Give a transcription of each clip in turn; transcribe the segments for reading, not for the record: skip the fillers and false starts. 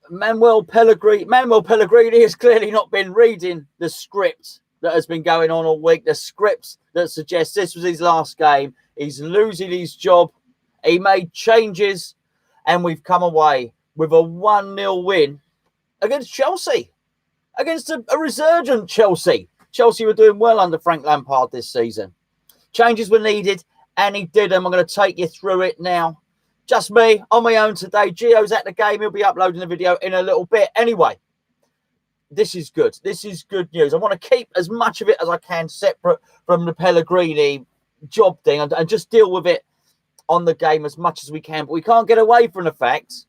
Manuel Pellegrini has clearly not been reading the script that has been going on all week. The script that suggests this was his last game. He's losing his job. He made changes, and we've come away with a 1-0 win against Chelsea, against a resurgent Chelsea. Chelsea were doing well under Frank Lampard this season. Changes were needed, and he did them. I'm going to take you through it now. Just me on my own today. Gio's at the game. He'll be uploading the video in a little bit. Anyway, this is good. This is good news. I want to keep as much of it as I can separate from the Pellegrini job thing and just deal with it on the game as much as we can. But we can't get away from the fact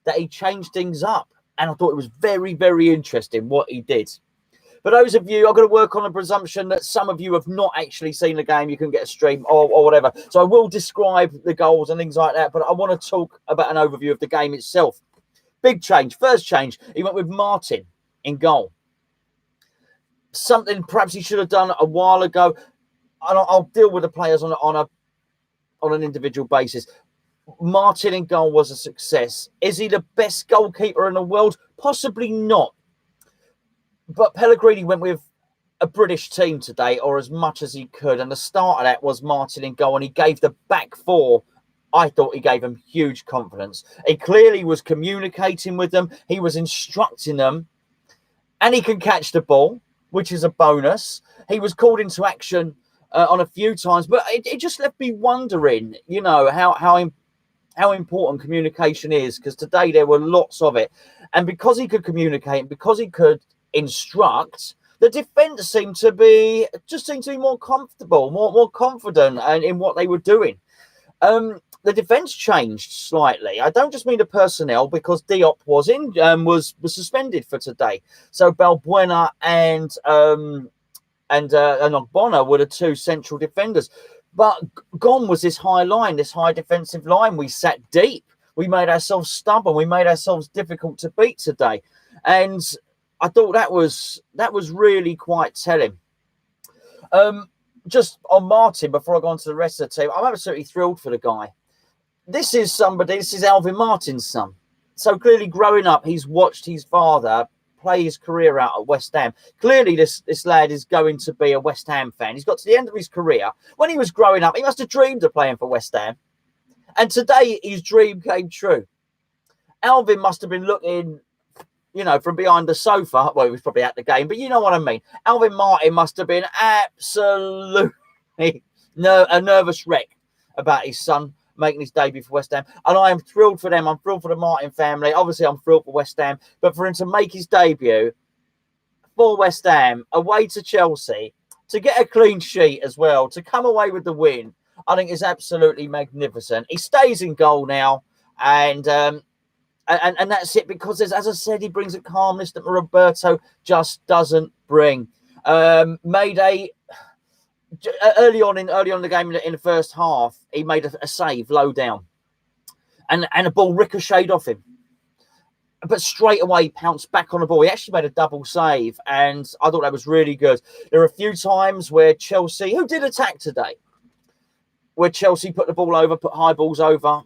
that he changed things up. And I thought it was very, very interesting what he did. For those of you, I've got to work on the presumption that some of you have not actually seen the game. You can get a stream or whatever. So I will describe the goals and things like that. But I want to talk about an overview of the game itself. Big change. First change, he went with Martin in goal. Something perhaps he should have done a while ago. And I'll deal with the players on an individual basis. Martin in goal was a success. Is he the best goalkeeper in the world? Possibly not. But Pellegrini went with a British team today, or as much as he could. And the start of that was Martin in goal. And he gave the back four, I thought he gave them huge confidence. He clearly was communicating with them. He was instructing them. And he can catch the ball, which is a bonus. He was called into action on a few times. But it just left me wondering, you know, how important communication is. Because today there were lots of it. And because he could communicate, and because he could instruct, the defence seemed to be more comfortable, more confident in what they were doing. The defence changed slightly. I don't just mean the personnel, because Diop was suspended for today. So Balbuena and Ogbonna were the two central defenders. But gone was this high line, this high defensive line. We sat deep. We made ourselves stubborn. We made ourselves difficult to beat today. And I thought that was really quite telling. Just on Martin, before I go on to the rest of the team, I'm absolutely thrilled for the guy. This is Alvin Martin's son. So clearly growing up, he's watched his father play his career out at West Ham. Clearly this lad is going to be a West Ham fan. He's got to the end of his career. When he was growing up, he must have dreamed of playing for West Ham. And today his dream came true. Alvin must have been looking, you know, from behind the sofa. Well, he was probably at the game, but you know what I mean. Alvin Martin must have been absolutely a nervous wreck about his son making his debut for West Ham. And I am thrilled for them. I'm thrilled for the Martin family. Obviously, I'm thrilled for West Ham. But for him to make his debut for West Ham, away to Chelsea, to get a clean sheet as well, to come away with the win, I think is absolutely magnificent. He stays in goal now. And that's it, because as I said, he brings a calmness that Roberto just doesn't bring. Made early on in the game in the first half, he made a save low down, and a ball ricocheted off him, but straight away pounced back on the ball. He actually made a double save, and I thought that was really good. There were a few times where Chelsea, who did attack today, where Chelsea put the ball over, put high balls over.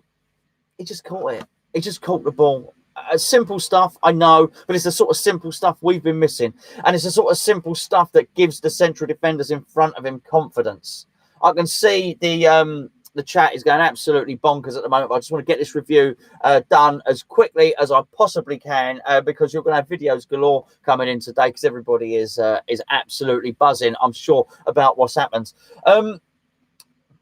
He just caught it. He just caught the ball. Simple stuff, I know, but it's the sort of simple stuff we've been missing. And it's the sort of simple stuff that gives the central defenders in front of him confidence. I can see the chat is going absolutely bonkers at the moment, but I just want to get this review done as quickly as I possibly can, because you're going to have videos galore coming in today, because everybody is absolutely buzzing, I'm sure, about what's happened.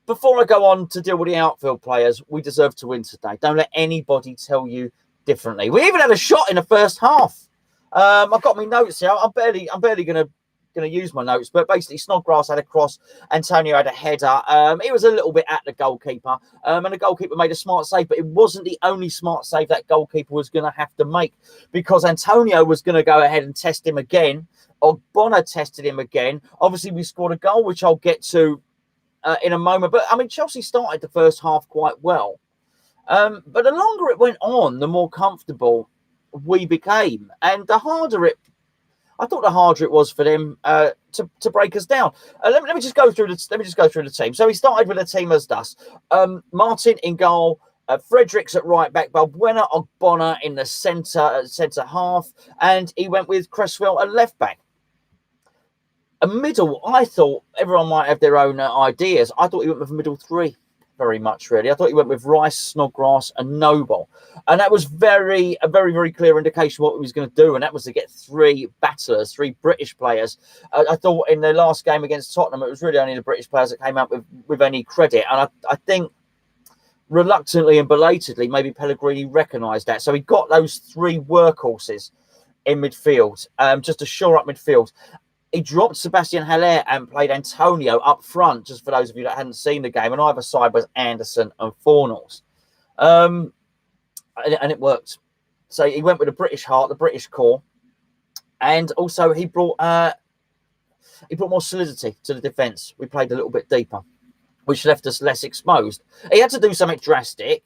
Before I go on to deal with the outfield players, we deserve to win today. Don't let anybody tell you differently. We even had a shot in the first half. I've got my notes here. I'm barely going to use my notes, but basically Snodgrass had a cross, Antonio had a header. It was a little bit at the goalkeeper, and the goalkeeper made a smart save, but it wasn't the only smart save that goalkeeper was going to have to make, because Antonio was going to go ahead and test him again. Ogbonna tested him again. Obviously, we scored a goal, which I'll get to in a moment. But, I mean, Chelsea started the first half quite well. But the longer it went on, the more comfortable we became. And the harder it was for them to break us down. Let me just go through the team. So he started with a team as dust. Martin in goal, Fredericks at right back, Balbuena, Ogbonna in the centre half, and he went with Cresswell at left back. A middle, I thought everyone might have their own ideas. I thought he went with a middle three very much, really. I thought he went with Rice, Snodgrass, and Noble. And that was a very, very clear indication what he was going to do. And that was to get three battlers, three British players. I thought in the last game against Tottenham, it was really only the British players that came out with any credit. And I think reluctantly and belatedly, maybe Pellegrini recognised that. So he got those three workhorses in midfield, just to shore up midfield. He dropped Sebastian Haller and played Antonio up front, just for those of you that hadn't seen the game. And either side was Anderson and Fornals. And it worked. So he went with the British heart, the British core. And also he brought more solidity to the defence. We played a little bit deeper, which left us less exposed. He had to do something drastic.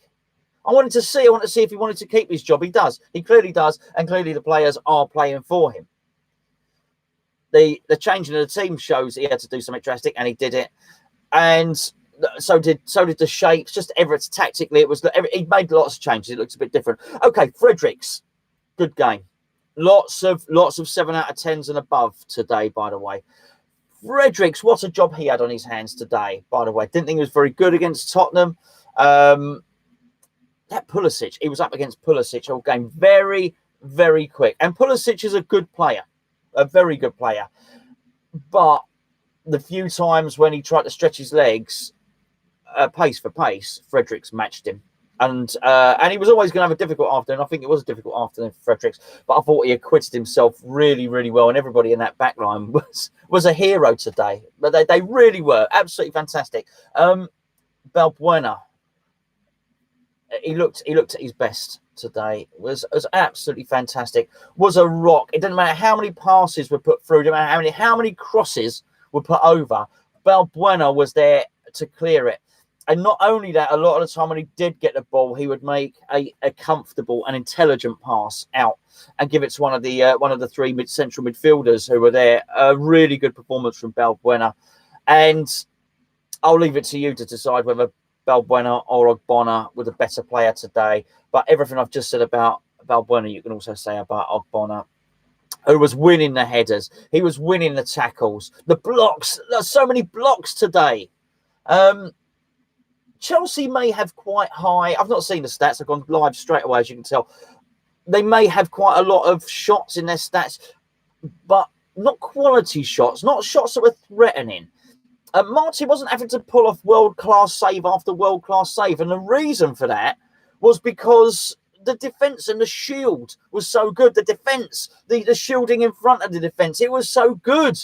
I wanted to see if he wanted to keep his job. He does. He clearly does. And clearly the players are playing for him. The changing of the team shows he had to do something drastic, and he did it. And so did the shapes. Just Everett's tactically, he made lots of changes. It looks a bit different. Okay, Fredericks, good game. Lots of 7 out of 10s and above today, by the way. Fredericks, what a job he had on his hands today, by the way. Didn't think he was very good against Tottenham. That Pulisic, he was up against Pulisic all game. Very, very quick. And Pulisic is a good player. A very good player. But the few times when he tried to stretch his legs, pace for pace, Fredericks matched him. And he was always going to have a difficult afternoon. I think it was a difficult afternoon for Fredericks. But I thought he acquitted himself really, really well. And everybody in that back line was a hero today. But they really were. Absolutely fantastic. Balbuena, he looked at his best today. Was absolutely fantastic. Was a rock. It didn't matter how many passes were put through. It didn't matter how many crosses were put over. Balbuena was there to clear it. And not only that, a lot of the time when he did get the ball, he would make a comfortable and intelligent pass out and give it to one of the three central midfielders who were there. A really good performance from Balbuena. And I'll leave it to you to decide whether Balbuena or Ogbonna were the better player today. But everything I've just said about Balbuena, you can also say about Ogbonna, who was winning the headers. He was winning the tackles. The blocks. There's so many blocks today. Chelsea may have quite high. I've not seen the stats. I've gone live straight away, as you can tell. They may have quite a lot of shots in their stats, but not quality shots, not shots that were threatening. Marty wasn't having to pull off world-class save after world-class save. And the reason for that was because the defence and the shield was so good. The defence, the shielding in front of the defence, it was so good.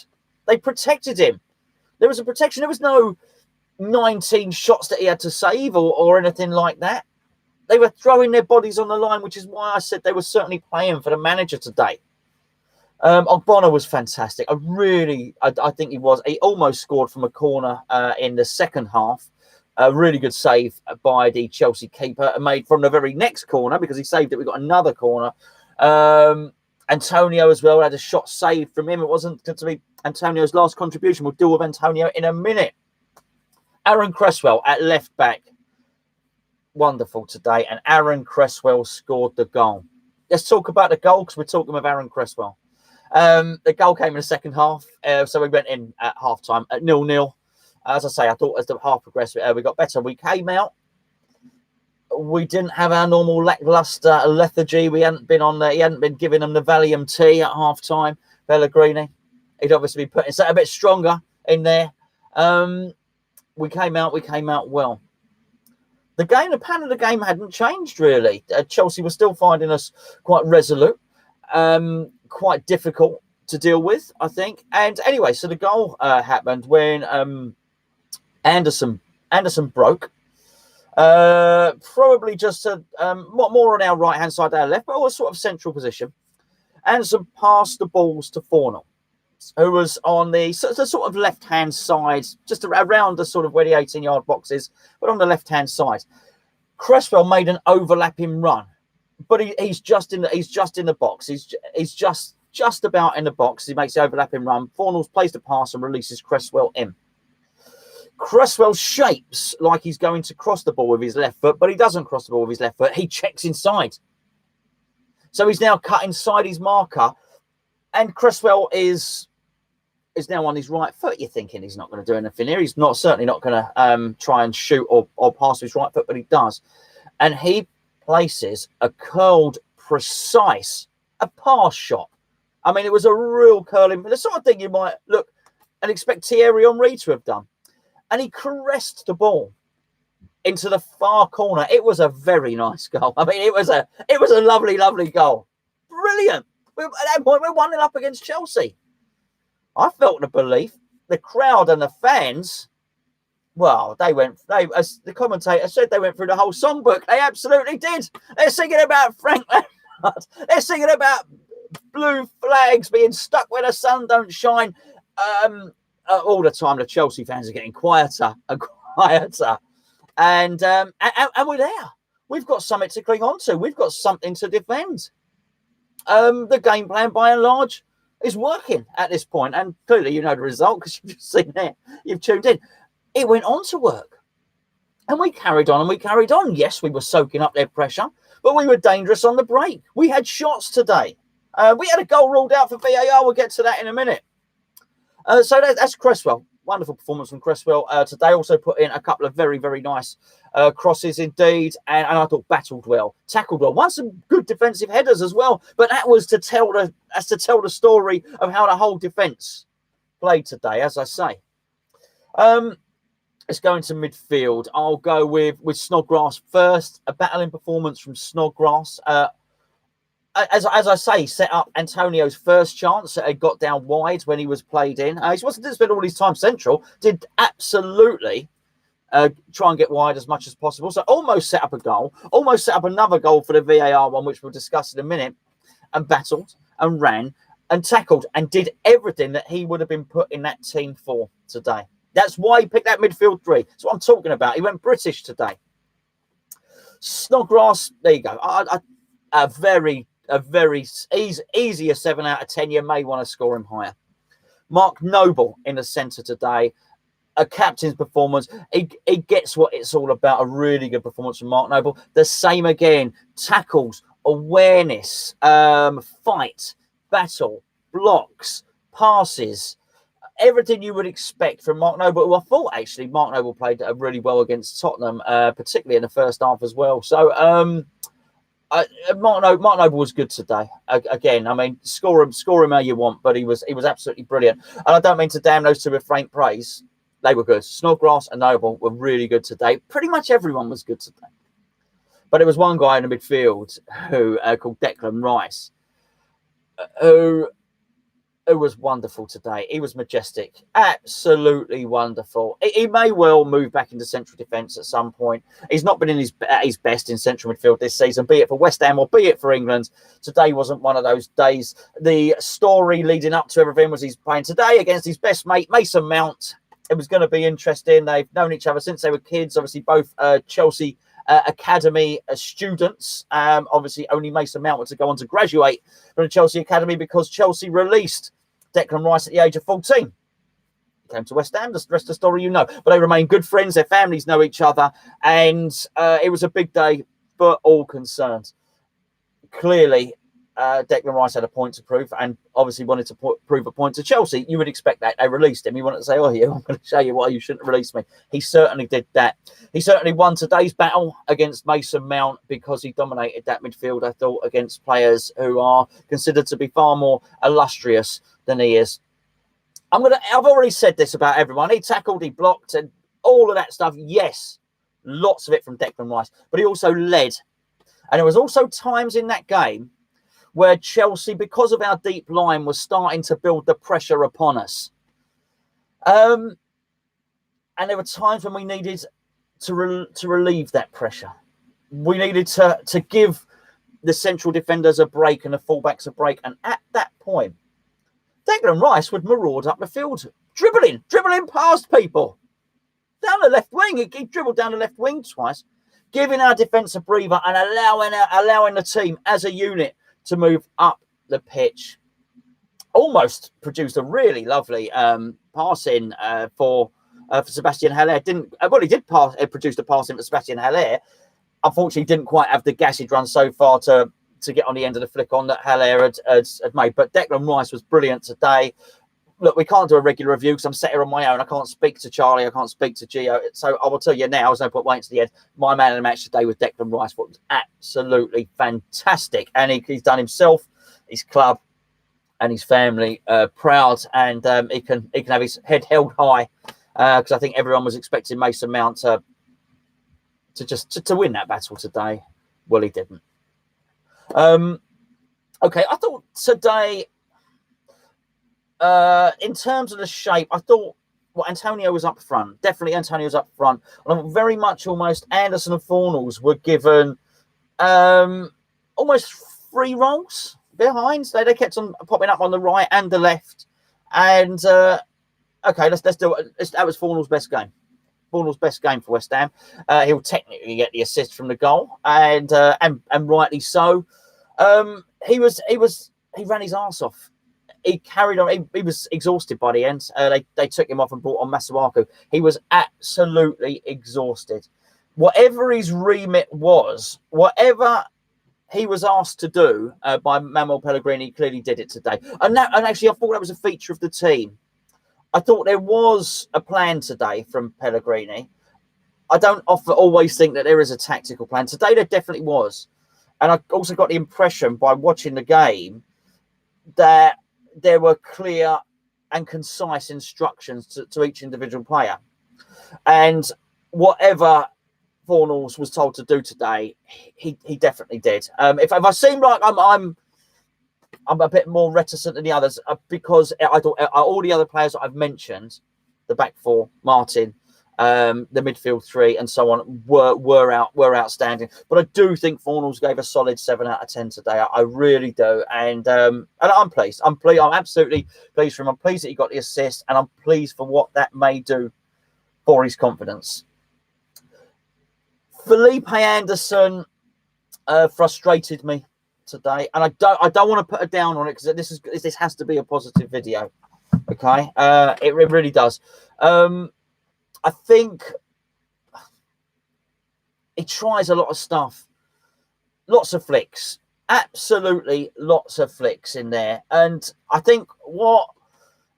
They protected him. There was a protection. There was no 19 shots that he had to save or anything like that. They were throwing their bodies on the line, which is why I said they were certainly playing for the manager today. Ogbonna was fantastic. I think he was. He almost scored from a corner in the second half. A really good save by the Chelsea keeper, made from the very next corner because he saved it. We got another corner. Antonio as well had a shot saved from him. It wasn't going to be Antonio's last contribution. We'll deal with Antonio in a minute. Aaron Cresswell at left back. Wonderful today. And Aaron Cresswell scored the goal. Let's talk about the goal because we're talking with Aaron Cresswell. The goal came in the second half. So we went in at half-time at 0-0. As I say, I thought as the half progressed, we got better. We came out. We didn't have our normal lackluster lethargy. He hadn't been giving them the Valium tea at half-time. Pellegrini. He'd obviously be putting something a bit stronger in there. We came out well. The pattern of the game hadn't changed, really. Chelsea were still finding us quite resolute, quite difficult to deal with, I think. And anyway, so the goal happened when Anderson broke. Probably just more on our right-hand side than our left, but all a sort of central position. Anderson passed the balls to Fornal, who was on the sort of left-hand side, just around the sort of where the 18-yard box is, but on the left-hand side. Cresswell made an overlapping run, but he's just in the box. He's just about in the box. He makes the overlapping run. Fornals plays the pass and releases Cresswell in. Cresswell shapes like he's going to cross the ball with his left foot, but he doesn't cross the ball with his left foot. He checks inside. So he's now cut inside his marker, and Cresswell is now on his right foot. You're thinking he's not going to do anything here. He's certainly not going to try and shoot or pass with his right foot, but he does. And he places a curled, precise, a pass shot. I mean, it was a real curling, the sort of thing you might look and expect Thierry Henry to have done. And he caressed the ball into the far corner. It was a very nice goal. I mean, it was a lovely, lovely goal. Brilliant. At that point, we're 1-0 up against Chelsea. I felt the belief. The crowd and the fans, well, as the commentator said, they went through the whole songbook. They absolutely did. They're singing about Frank Lampard. They're singing about blue flags being stuck where the sun don't shine. All the time, the Chelsea fans are getting quieter and quieter. And we're there. We've got something to cling on to. We've got something to defend. The game plan, by and large, is working at this point. And clearly, you know the result because you've just seen it. You've tuned in. It went on to work. And we carried on and we carried on. Yes, we were soaking up their pressure, but we were dangerous on the break. We had shots today. We had a goal ruled out for VAR. We'll get to that in a minute. So that's Cresswell. Wonderful performance from Cresswell today. Also put in a couple of very, very nice crosses indeed. And I thought battled well, tackled well. Won some good defensive headers as well. But that was to tell the story of how the whole defence played today, as I say. Let's go into midfield. I'll go with Snodgrass first. A battling performance from Snodgrass. As I say, set up Antonio's first chance. It got down wide when he was played in. He didn't spend all his time central. Did absolutely try and get wide as much as possible. So almost set up a goal. Almost set up another goal for the VAR one, which we'll discuss in a minute. And battled and ran and tackled and did everything that he would have been put in that team for today. That's why he picked that midfield three. That's what I'm talking about. He went British today. Snodgrass, there you go. A very easy 7 out of 10. You may want to score him higher. Mark Noble in the centre today. A captain's performance. He gets what it's all about. A really good performance from Mark Noble. The same again. Tackles, awareness, fight, battle, blocks, passes. Everything you would expect from Mark Noble, who I thought actually Mark Noble played really well against Tottenham, particularly in the first half as well. So Mark Noble was good today. Again, I mean, score him how you want, but he was absolutely brilliant. And I don't mean to damn those two with faint praise. They were good. Snodgrass and Noble were really good today. Pretty much everyone was good today. But there was one guy in the midfield who called Declan Rice, who was wonderful today. He was majestic, absolutely wonderful. He may well move back into central defence at some point. He's not been at his best in central midfield this season, be it for West Ham or be it for England. Today wasn't one of those days. The story leading up to everything was he's playing today against his best mate, Mason Mount. It was going to be interesting. They've known each other since they were kids, obviously both Chelsea Academy students. Obviously only Mason Mount was to go on to graduate from the Chelsea Academy because Chelsea released Declan Rice at the age of 14. He came to West Ham. The rest of the story you know. But they remain good friends. Their families know each other. And it was a big day for all concerned. Clearly, Declan Rice had a point to prove and obviously wanted to prove a point to Chelsea. You would expect that. They released him. He wanted to say, oh, yeah, I'm going to show you why you shouldn't release me. He certainly did that. He certainly won today's battle against Mason Mount because he dominated that midfield, I thought, against players who are considered to be far more illustrious than he is. I've already said this about everyone. He tackled, he blocked, and all of that stuff. Yes, lots of it from Declan Rice, but he also led. And there was also times in that game where Chelsea, because of our deep line, was starting to build the pressure upon us. And there were times when we needed to relieve that pressure. We needed to give the central defenders a break and the fullbacks a break. And at that point, Declan Rice would maraud up the field, dribbling past people. Down the left wing. He dribbled down the left wing twice, giving our defence a breather and allowing the team as a unit to move up the pitch. Almost produced a really lovely pass in for for Sebastian Haller. He did produce the pass in for Sebastian Haller. Unfortunately, didn't quite have the gas he'd run so far to get on the end of the flick on that Haller had made. But Declan Rice was brilliant today. Look, we can't do a regular review because I'm sat here on my own. I can't speak to Charlie. I can't speak to Gio. So I will tell you now, there's no point waiting to the end. My man of the match today was Declan Rice. What was absolutely fantastic. And he's done himself, his club, and his family proud. And he can have his head held high because I think everyone was expecting Mason Mount to win that battle today. Well, he didn't. Okay, I thought today... in terms of the shape, I thought Antonio was up front. Definitely Antonio was up front. And very much almost Anderson and Fornals were given almost free roles behind. They kept on popping up on the right and the left. And okay, let's do it. That was Fornals' best game. Fornals' best game for West Ham. He'll technically get the assist from the goal, and rightly so. He ran his arse off. He carried on. He was exhausted by the end. They took him off and brought on Masuaku. He was absolutely exhausted. Whatever his remit was, whatever he was asked to do by Manuel Pellegrini, he clearly did it today. And actually, I thought that was a feature of the team. I thought there was a plan today from Pellegrini. I don't always think that there is a tactical plan. Today there definitely was. And I also got the impression by watching the game that there were clear and concise instructions to each individual player. And whatever Fornals was told to do today, he definitely did. If I seem like I'm a bit more reticent than the others because I thought all the other players that I've mentioned, the back four, Martin, the midfield three, and so on, were outstanding. But I do think Fornals gave a solid 7 out of 10 today. I really do, and I'm pleased. I'm absolutely pleased for him. I'm pleased that he got the assist, and I'm pleased for what that may do for his confidence. Felipe Anderson frustrated me today, and I don't want to put her down on it because this has to be a positive video. Okay, it really does. I think he tries a lot of stuff, lots of flicks, absolutely lots of flicks in there. And I think I'm going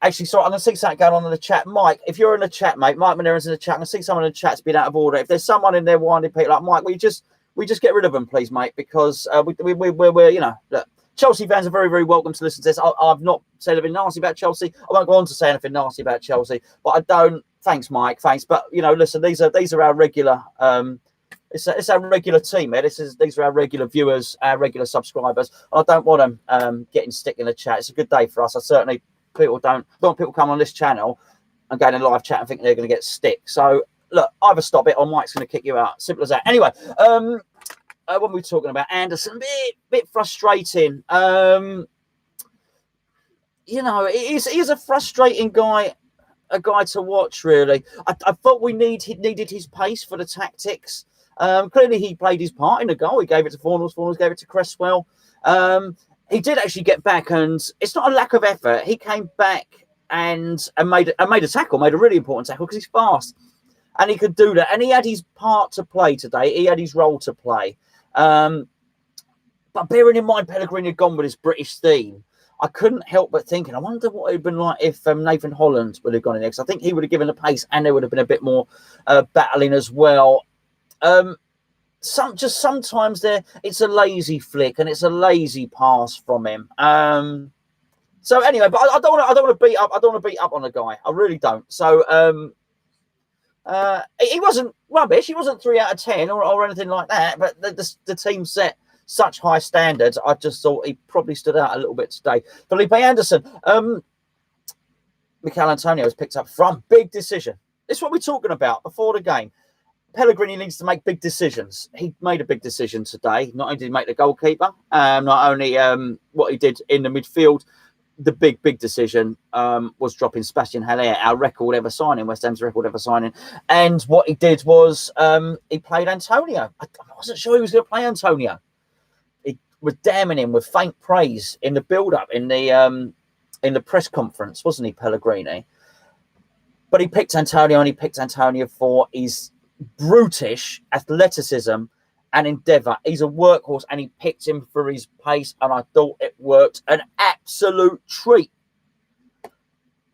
to see something going on in the chat. Mike, if you're in the chat, mate, Mike Maneira's in the chat. I'm going to see someone in the chat's been out of order. If there's someone in there winding people up, Mike, we just get rid of them, please, mate, because we're look. Chelsea fans are very, very welcome to listen to this. I've not said anything nasty about Chelsea. I won't go on to say anything nasty about Chelsea, but I don't. Thanks, Mike. Thanks, but listen, these are our regular. It's our regular team, man. These are our regular viewers, our regular subscribers. I don't want them getting stick in the chat. It's a good day for us. I certainly don't want people come on this channel and go in a live chat and think they're going to get stick. So look, either stop it or Mike's going to kick you out. Simple as that. Anyway. What were we talking about? Anderson, bit frustrating. He's a frustrating guy, a guy to watch, really. I thought we needed his pace for the tactics. Clearly, he played his part in the goal. He gave it to Fornals. Fornals gave it to Cresswell. He did actually get back, and it's not a lack of effort. He came back and made a tackle, made a really important tackle because he's fast. And he could do that. And he had his part to play today. He had his role to play. But bearing in mind Pellegrini had gone with his British theme, I couldn't help but thinking, I wonder what it would have been like if Nathan Holland would have gone in there. Because I think he would have given the pace and there would have been a bit more battling as well. Sometimes it's a lazy flick and it's a lazy pass from him. So anyway, but I don't want to beat up. I don't want to beat up on the guy. I really don't. So he wasn't rubbish. He wasn't 3 out of 10 or anything like that. But the team set such high standards. I just thought he probably stood out a little bit today. Felipe Anderson, Mikel Antonio has picked up from big decision. This is what we're talking about before the game. Pellegrini needs to make big decisions. He made a big decision today. Not only did he make the goalkeeper, not only what he did in the midfield. The big decision was dropping Sebastian Haller, our record ever signing, West Ham's record ever signing. And what he did was he played Antonio. I wasn't sure he was going to play Antonio. He was damning him with faint praise in the build-up, in the press conference, wasn't he, Pellegrini? But he picked Antonio, and he picked Antonio for his brutish athleticism and endeavour. He's a workhorse, and he picked him for his pace, and I thought it worked. An absolute treat.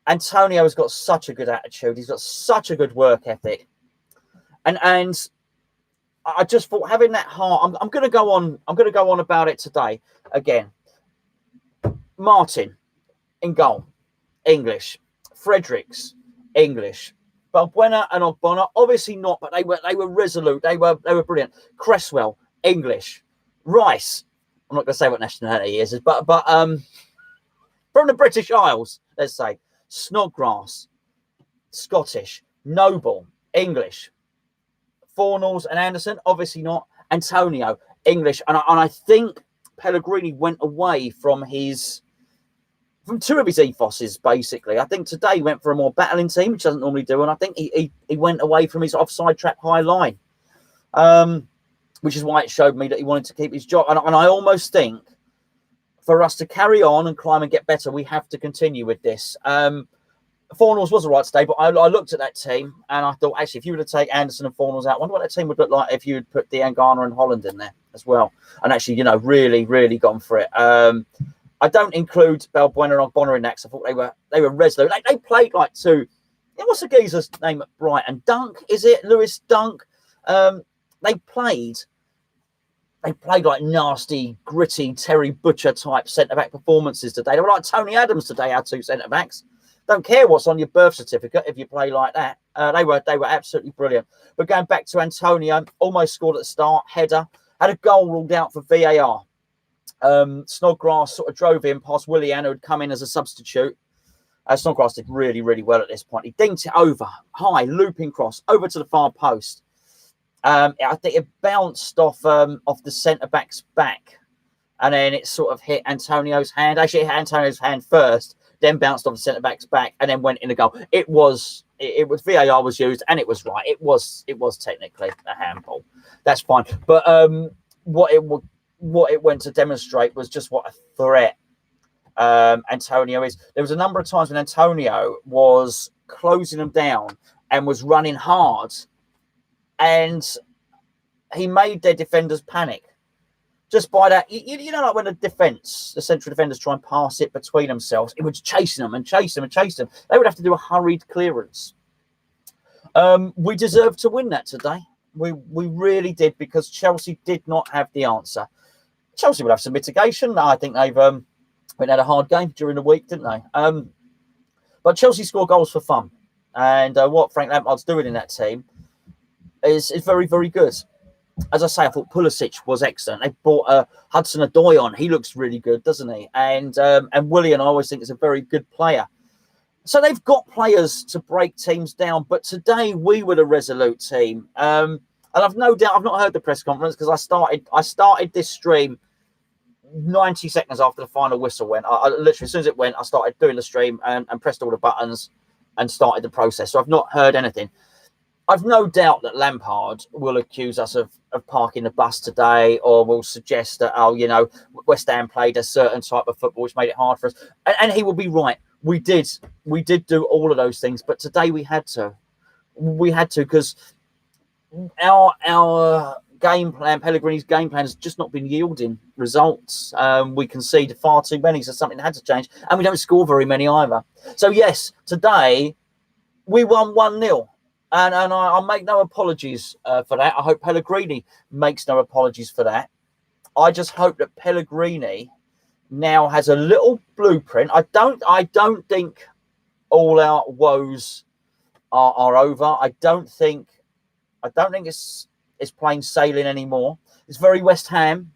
Antonio has got such a good attitude. He's got such a good work ethic. And I just thought, having that heart, I'm going to go on. I'm going to go on about it today again. Martin in goal, English. Fredericks, English. Balbuena and Ogbonna, obviously not, but they were resolute. They were brilliant. Cresswell, English. Rice, I'm not going to say what nationality he is, but from the British Isles, let's say. Snodgrass, Scottish. Noble, English. Fornals and Anderson, obviously not. Antonio, English. And I think Pellegrini went away from two of his ethoses, basically. I think today he went for a more battling team, which doesn't normally do. And I think he went away from his offside trap high line, which is why it showed me that he wanted to keep his job. And I almost think for us to carry on and climb and get better, we have to continue with this. Fornals was all right today, but I looked at that team and I thought, actually, if you were to take Anderson and Fornals out, I wonder what that team would look like if you would put Diangana and Holland in there as well. And actually, really, really gone for it. I don't include Balbuena and Ogbonna in that because I thought they were resolute. They played like two. What's the geezer's name at Brighton? Dunk, is it? Lewis Dunk. They played like nasty, gritty Terry Butcher type centre-back performances today. They were like Tony Adams today, our two centre-backs. Don't care what's on your birth certificate if you play like that. They were absolutely brilliant. But going back to Antonio, almost scored at the start, header, had a goal ruled out for VAR. Snodgrass sort of drove in past Willian, who had come in as a substitute. Snodgrass did really, really well at this point. He dinked it over, high, looping cross, over to the far post. I think it bounced off the centre-back's back. And then it sort of hit Antonio's hand. Actually, it hit Antonio's hand first, then bounced off the centre-back's back, and then went in the goal. It was VAR was used, and it was right. It was technically a handball. That's fine. But what it went to demonstrate was just what a threat Antonio is. There was a number of times when Antonio was closing them down and was running hard, and he made their defenders panic. Just by that, like when the central defenders try and pass it between themselves, it was chasing them and chasing them and chasing them. They would have to do a hurried clearance. We deserved to win that today. We really did, because Chelsea did not have the answer. Chelsea would have some mitigation. I think they've had a hard game during the week, didn't they? But Chelsea score goals for fun. And what Frank Lampard's doing in that team is very, very good. As I say, I thought Pulisic was excellent. They brought Hudson-Odoi on. He looks really good, doesn't he? And Willian, I always think, is a very good player. So they've got players to break teams down. But today we were the resolute team. And I've no doubt, I've not heard the press conference because I started this stream 90 seconds after the final whistle went. I literally, as soon as it went, I started doing the stream and pressed all the buttons and started the process. So I've not heard anything. I've no doubt that Lampard will accuse us of parking the bus today, or will suggest that, West Ham played a certain type of football which made it hard for us. And he will be right. We did do all of those things, but today we had to. We had to, because our game plan, Pellegrini's game plan, has just not been yielding results. We conceded far too many, so something had to change. And we don't score very many either. So, yes, today we won 1-0. And I make no apologies for that. I hope Pellegrini makes no apologies for that. I just hope that Pellegrini now has a little blueprint. I don't think all our woes are over. I don't think it's plain sailing anymore. It's very West Ham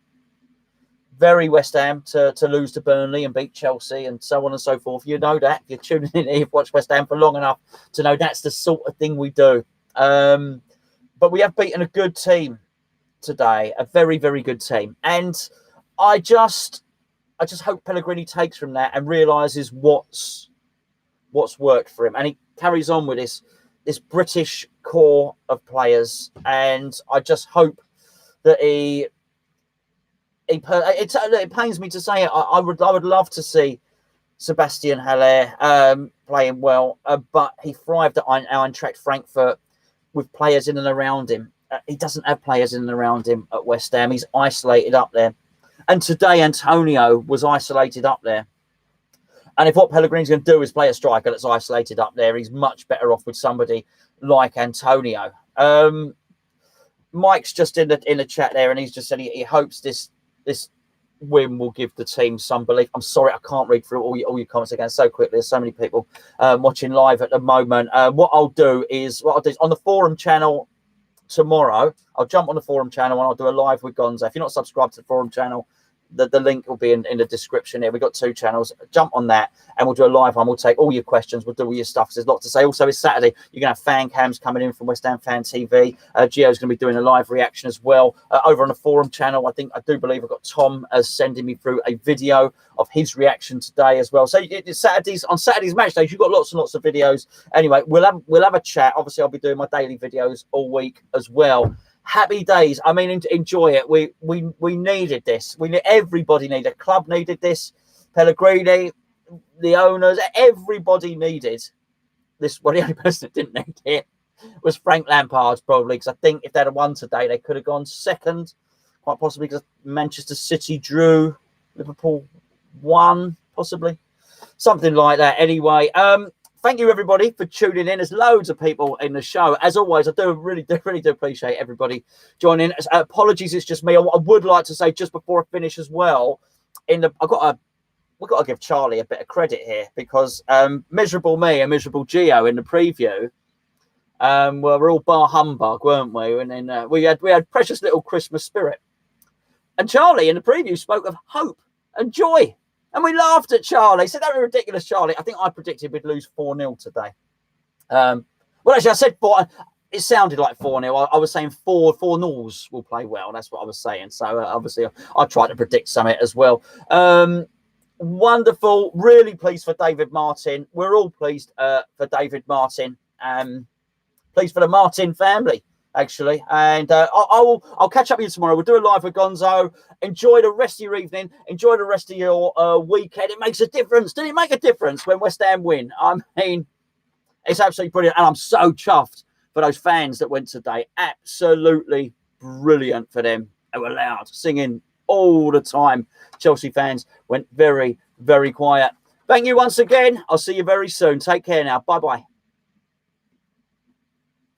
to lose to Burnley and beat Chelsea and so on and so forth. You know that. If you're tuning in, you've watched West Ham for long enough to know that's the sort of thing we do. But we have beaten a good team today, a very, very good team. And I just hope Pellegrini takes from that and realises what's worked for him. And he carries on with this British core of players. And I just hope that it pains me to say it. I would love to see Sebastian Haller playing well, but he thrived at Eintracht Frankfurt with players in and around him. He doesn't have players in and around him at West Ham. He's isolated up there. And today, Antonio was isolated up there. And if what Pellegrini's going to do is play a striker that's isolated up there, he's much better off with somebody like Antonio. Mike's just in the chat there, and he's just said he hopes this win will give the team some belief. I'm sorry, I can't read through all your comments again so quickly. There's so many people watching live at the moment. What I'll do is on the forum channel tomorrow. I'll jump on the forum channel and I'll do a live with Gonzo. If you're not subscribed to the forum channel, the link will be in the description here. We've got 2 channels. Jump on that and we'll do a live one. We'll take all your questions. We'll do all your stuff. There's a lot to say. Also, it's Saturday. You're going to have fan cams coming in from West Ham Fan TV. Gio's going to be doing a live reaction as well over on the forum channel. I do believe I've got Tom sending me through a video of his reaction today as well. So it's on Saturday's match days, you've got lots and lots of videos. Anyway, we'll have a chat. Obviously, I'll be doing my daily videos all week as well. Happy days. I mean, enjoy it. We needed this. Everybody needed. The club needed this. Pellegrini, the owners, everybody needed this. Well, the only person that didn't need it was Frank Lampard, probably, because I think if they'd have won today, they could have gone second, quite possibly because Manchester City drew, Liverpool won, possibly, something like that. Anyway, thank you, everybody, for tuning in. There's loads of people in the show. As always, I really do appreciate everybody joining. Apologies, it's just me. I would like to say just before I finish as well, we've got to give Charlie a bit of credit here because miserable me and miserable Gio in the preview we're all bar humbug, weren't we? And then we had precious little Christmas spirit. And Charlie in the preview spoke of hope and joy. And we laughed at Charlie. Said that was ridiculous, Charlie. I think I predicted we'd lose 4-0 today. Well, actually, I said 4. It sounded like 4-0. I was saying 4-0s will play well. That's what I was saying. So, obviously, I tried to predict something as well. Wonderful. Really pleased for David Martin. We're all pleased for David Martin. Pleased for the Martin family, actually. And I'll catch up with you tomorrow. We'll do a live with Gonzo. Enjoy the rest of your evening. Enjoy the rest of your weekend. It makes a difference. Did it make a difference when West Ham win? I mean, it's absolutely brilliant. And I'm so chuffed for those fans that went today. Absolutely brilliant for them. They were loud, singing all the time. Chelsea fans went very, very quiet. Thank you once again. I'll see you very soon. Take care now. Bye-bye.